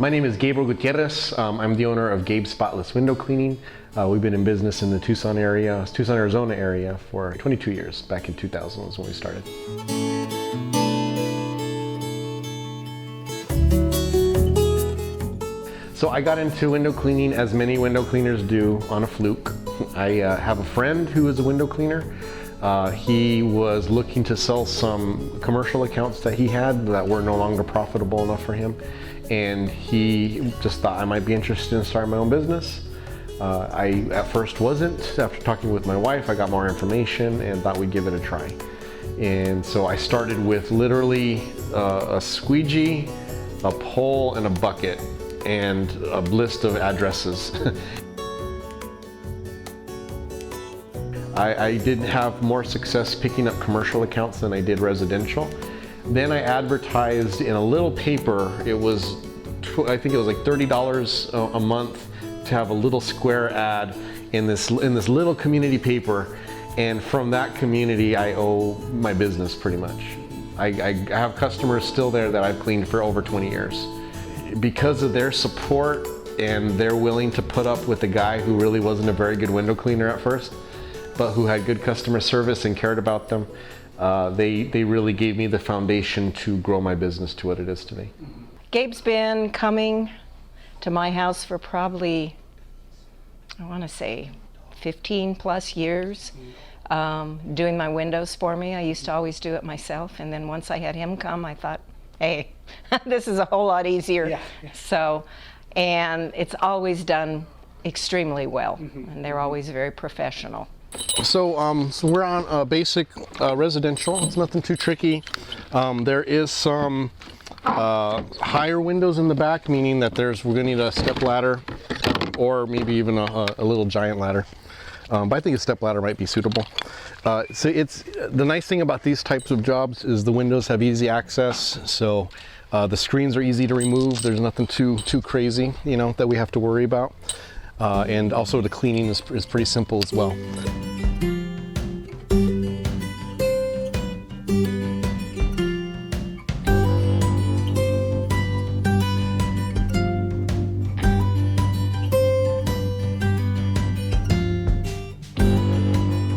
My name is Gabriel Gutierrez. I'm the owner of Gabe Spotless Window Cleaning. We've been in business in the Tucson, Arizona area for 22 years. Back in 2000 was when we started. So I got into window cleaning as many window cleaners do, on a fluke. I have a friend who is a window cleaner. He was looking to sell some commercial accounts that he had that were no longer profitable enough for him. And he just thought I might be interested in starting my own business. I at first wasn't. After talking with my wife, I got more information and thought we'd give it a try. And so I started with literally a squeegee, a pole, and a bucket, and a list of addresses. I did have more success picking up commercial accounts than I did residential. Then I advertised in a little paper. It was, I think it was like $30 a month to have a little square ad in this little community paper. And from that community, I owe my business pretty much. I have customers still there that I've cleaned for over 20 years. Because of their support and they're willing to put up with a guy who really wasn't a very good window cleaner at first, but who had good customer service and cared about them, they really gave me the foundation to grow my business to what it is today. Gabe's been coming to my house for probably, I want to say, 15 plus years, doing my windows for me. I used to always do it myself, and then once I had him come, I thought, hey, this is a whole lot easier. Yeah. So, and it's always done extremely well, and they're always very professional. So we're on a basic residential. It's nothing too tricky. There is some higher windows in the back, meaning that we're going to need a step ladder, or maybe even a little giant ladder. But I think a step ladder might be suitable. So the nice thing about these types of jobs is the windows have easy access. So the screens are easy to remove. There's nothing too crazy, that we have to worry about. And also the cleaning is pretty simple as well.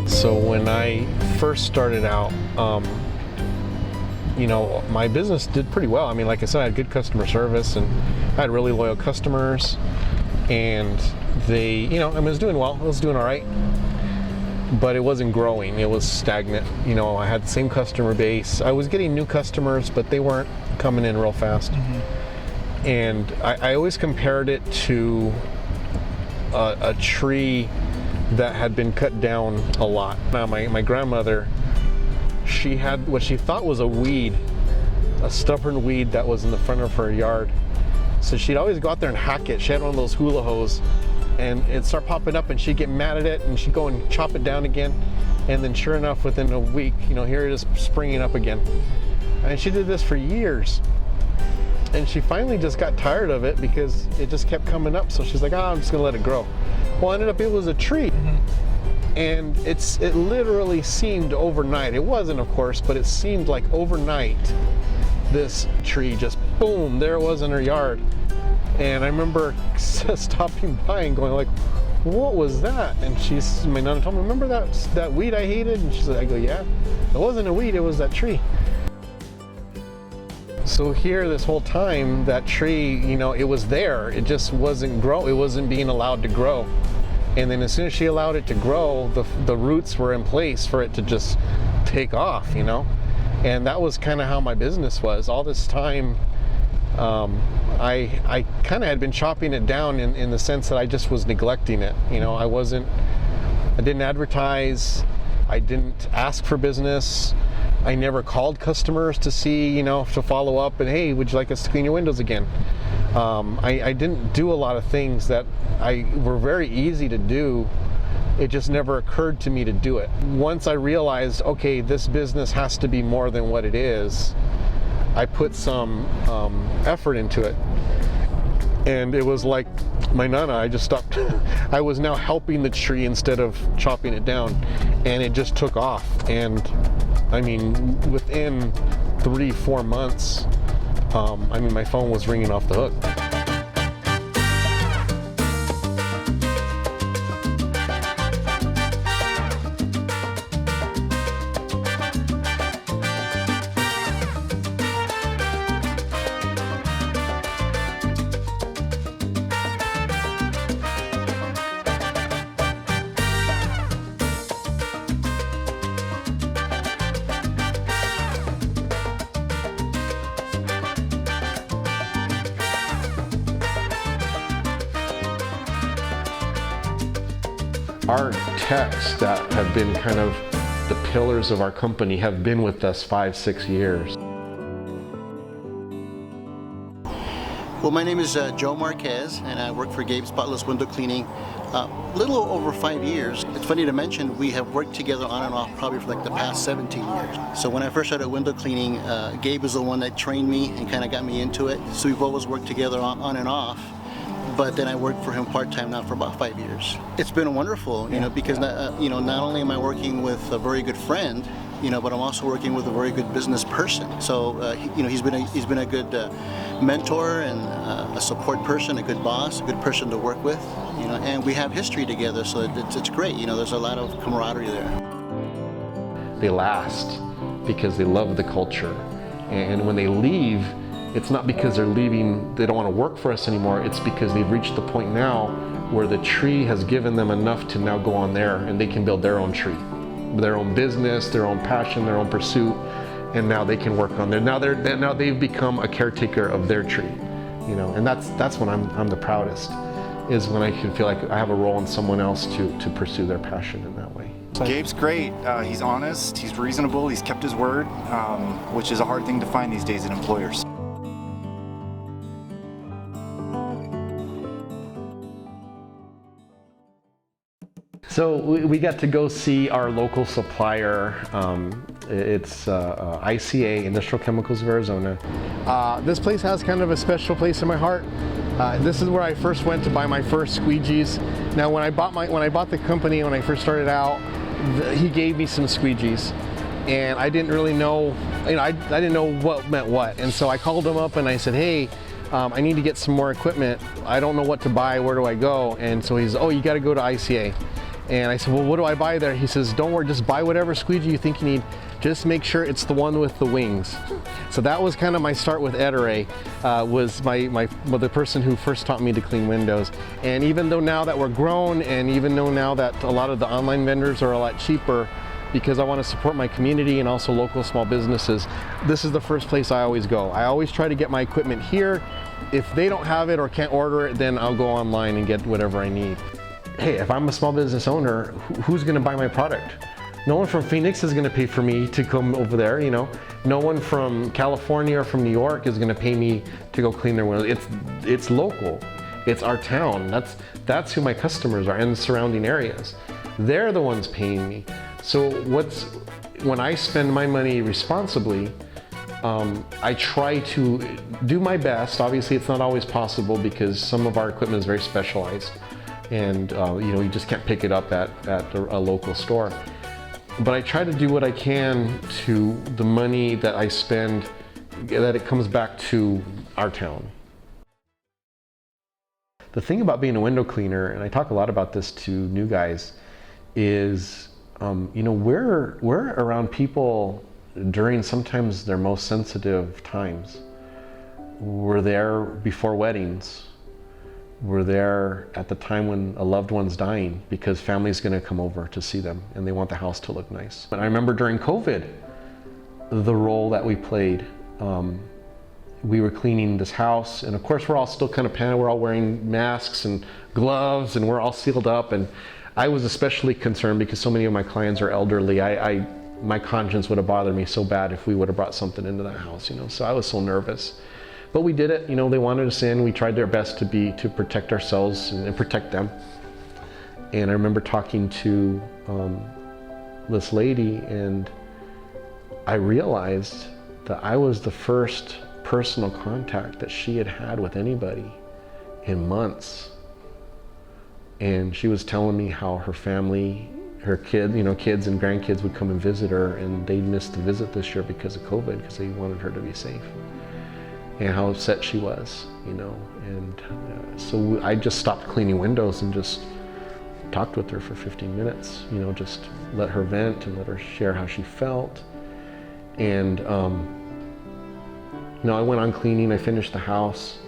So when I first started out, my business did pretty well. I mean, like I said, I had good customer service and I had really loyal customers, and they, I was doing well. I was doing all right, but it wasn't growing. It was stagnant. I had the same customer base. I was getting new customers, but they weren't coming in real fast. And I always compared it to a tree that had been cut down a lot. Now, my grandmother, she had what she thought was a weed, a stubborn weed that was in the front of her yard. So she'd always go out there and hack it. She had one of those hula hoes, and it'd start popping up, and she'd get mad at it, and she'd go and chop it down again. And then sure enough, within a week, here it is springing up again. And she did this for years. And she finally just got tired of it because it just kept coming up. So she's like, I'm just gonna let it grow. Well, ended up it was a tree. And it literally seemed overnight. It wasn't, of course, but it seemed like overnight, this tree just boom, there it was in her yard. And I remember stopping by and going like, what was that? And my nana told me, remember that weed I hated? And she said, I go, yeah, it wasn't a weed, it was that tree. So here, this whole time, that tree, it was there. It just wasn't it wasn't being allowed to grow. And then as soon as she allowed it to grow, the roots were in place for it to just take off, And that was kind of how my business was. All this time, I kind of had been chopping it down in the sense that I just was neglecting it. I didn't advertise. I didn't ask for business. I never called customers to see, to follow up and, hey, would you like us to clean your windows again? I didn't do a lot of things that were very easy to do. It just never occurred to me to do it. Once I realized, okay, this business has to be more than what it is, I put some effort into it. And it was like my nana, I just stopped. I was now helping the tree instead of chopping it down. And it just took off. And I mean, within 3-4 months, my phone was ringing off the hook. Our techs that have been kind of the pillars of our company have been with us 5-6 years. Well, my name is Joe Marquez, and I work for Gabe Spotless Window Cleaning. Little over 5 years. It's funny to mention we have worked together on and off probably for like the past 17 years. So when I first started window cleaning, Gabe was the one that trained me and kind of got me into it. So we've always worked together on and off. But then I worked for him part-time now for about 5 years. It's been wonderful, because not only am I working with a very good friend, but I'm also working with a very good business person. So he's been a good mentor and a support person, a good boss, a good person to work with, and we have history together, so it's great. There's a lot of camaraderie there. They last because they love the culture, and when they leave, it's not because they're leaving, they don't want to work for us anymore, it's because they've reached the point now where the tree has given them enough to now go on there and they can build their own tree, their own business, their own passion, their own pursuit, and now they can work on there. Now they've become a caretaker of their tree, and that's when I'm the proudest, is when I can feel like I have a role in someone else to pursue their passion in that way. Gabe's great. He's honest, he's reasonable, he's kept his word, which is a hard thing to find these days in employers. So we got to go see our local supplier. It's ICA, Industrial Chemicals of Arizona. This place has kind of a special place in my heart. This is where I first went to buy my first squeegees. Now, when I bought the company, when I first started out, he gave me some squeegees, and I didn't really know, I didn't know what meant what. And so I called him up and I said, hey, I need to get some more equipment. I don't know what to buy. Where do I go? And so he's, oh, you got to go to ICA. And I said, well, what do I buy there? He says, don't worry, just buy whatever squeegee you think you need. Just make sure it's the one with the wings. So that was kind of my start with Ettore, was the person who first taught me to clean windows. And even though now that we're grown, and even though now that a lot of the online vendors are a lot cheaper, because I want to support my community and also local small businesses, this is the first place I always go. I always try to get my equipment here. If they don't have it or can't order it, then I'll go online and get whatever I need. Hey, if I'm a small business owner, who's going to buy my product? No one from Phoenix is going to pay for me to come over there, No one from California or from New York is going to pay me to go clean their windows. It's local. It's our town. That's who my customers are, and the surrounding areas. They're the ones paying me. So when I spend my money responsibly, I try to do my best. Obviously, it's not always possible because some of our equipment is very specialized. And you just can't pick it up at a local store. But I try to do what I can to the money that I spend, that it comes back to our town. The thing about being a window cleaner, and I talk a lot about this to new guys, is we're around people during sometimes their most sensitive times. We're there before weddings. We're there at the time when a loved one's dying because family's going to come over to see them and they want the house to look nice. And I remember during COVID, the role that we played. We were cleaning this house, and of course we're all still kind of panicked. We're all wearing masks and gloves and we're all sealed up, and I was especially concerned because so many of my clients are elderly. My conscience would have bothered me so bad if we would have brought something into that house, so I was so nervous. But we did it, they wanted us in. We tried our best to protect ourselves and protect them. And I remember talking to this lady, and I realized that I was the first personal contact that she had had with anybody in months. And she was telling me how her family, her kids and grandkids would come and visit her, and they missed the visit this year because of COVID, because they wanted her to be safe. And how upset she was, and so I just stopped cleaning windows and just talked with her for 15 minutes, just let her vent and let her share how she felt. And I went on cleaning. I finished the house,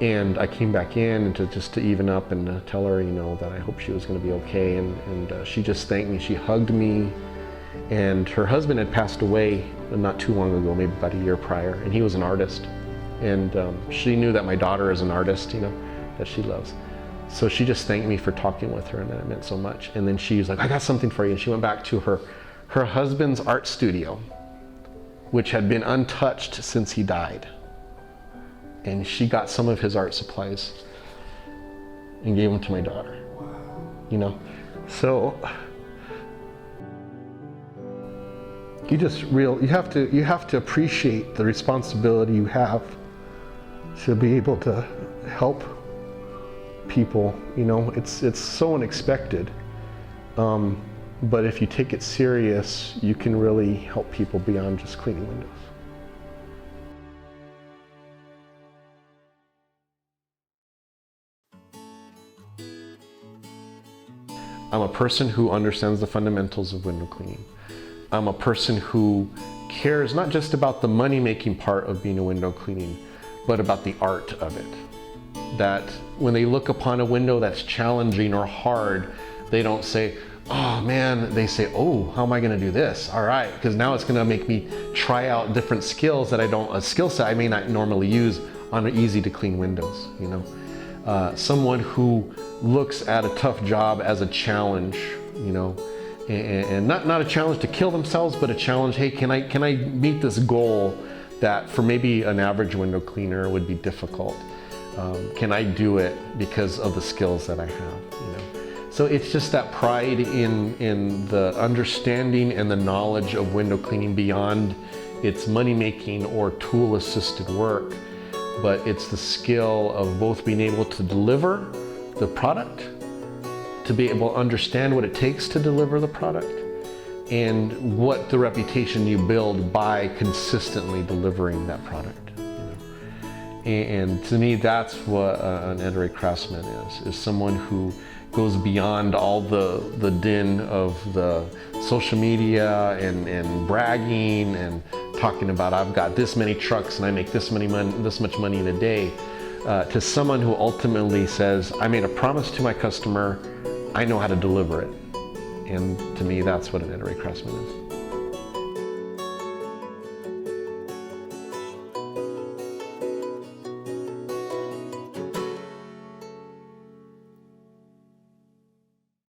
and I came back in and to even up and to tell her, that I hope she was going to be okay. And she just thanked me. She hugged me. And her husband had passed away not too long ago, maybe about a year prior, and he was an artist. And she knew that my daughter is an artist, that she loves. So she just thanked me for talking with her, and that meant so much. And then she was like, I got something for you. And she went back to her husband's art studio, which had been untouched since he died. And she got some of his art supplies and gave them to my daughter. You know, so you have to appreciate the responsibility you have to be able to help people. You know, it's so unexpected, but if you take it serious, you can really help people beyond just cleaning windows. I'm a person who understands the fundamentals of window cleaning. I'm a person who cares not just about the money-making part of being a window cleaning, but about the art of it. That when they look upon a window that's challenging or hard, they don't say, oh man, they say, oh, how am I gonna do this? All right, because now it's gonna make me try out different skills that a skill set I may not normally use on easy to clean windows, you know? Someone who looks at a tough job as a challenge, you know, and not a challenge to kill themselves, but a challenge, hey, can I meet this goal that for maybe an average window cleaner would be difficult? Can I do it because of the skills that I have, you know? So it's just that pride in the understanding and the knowledge of window cleaning beyond its money-making or tool-assisted work, but it's the skill of both being able to deliver the product, to be able to understand what it takes to deliver the product, and what the reputation you build by consistently delivering that product. You know? And to me, that's what an Ettore Craftsman is someone who goes beyond all the din of the social media and bragging and talking about I've got this many trucks and I make this much money in a day, to someone who ultimately says, I made a promise to my customer, I know how to deliver it. And to me, that's what an Ettore Craftsman is.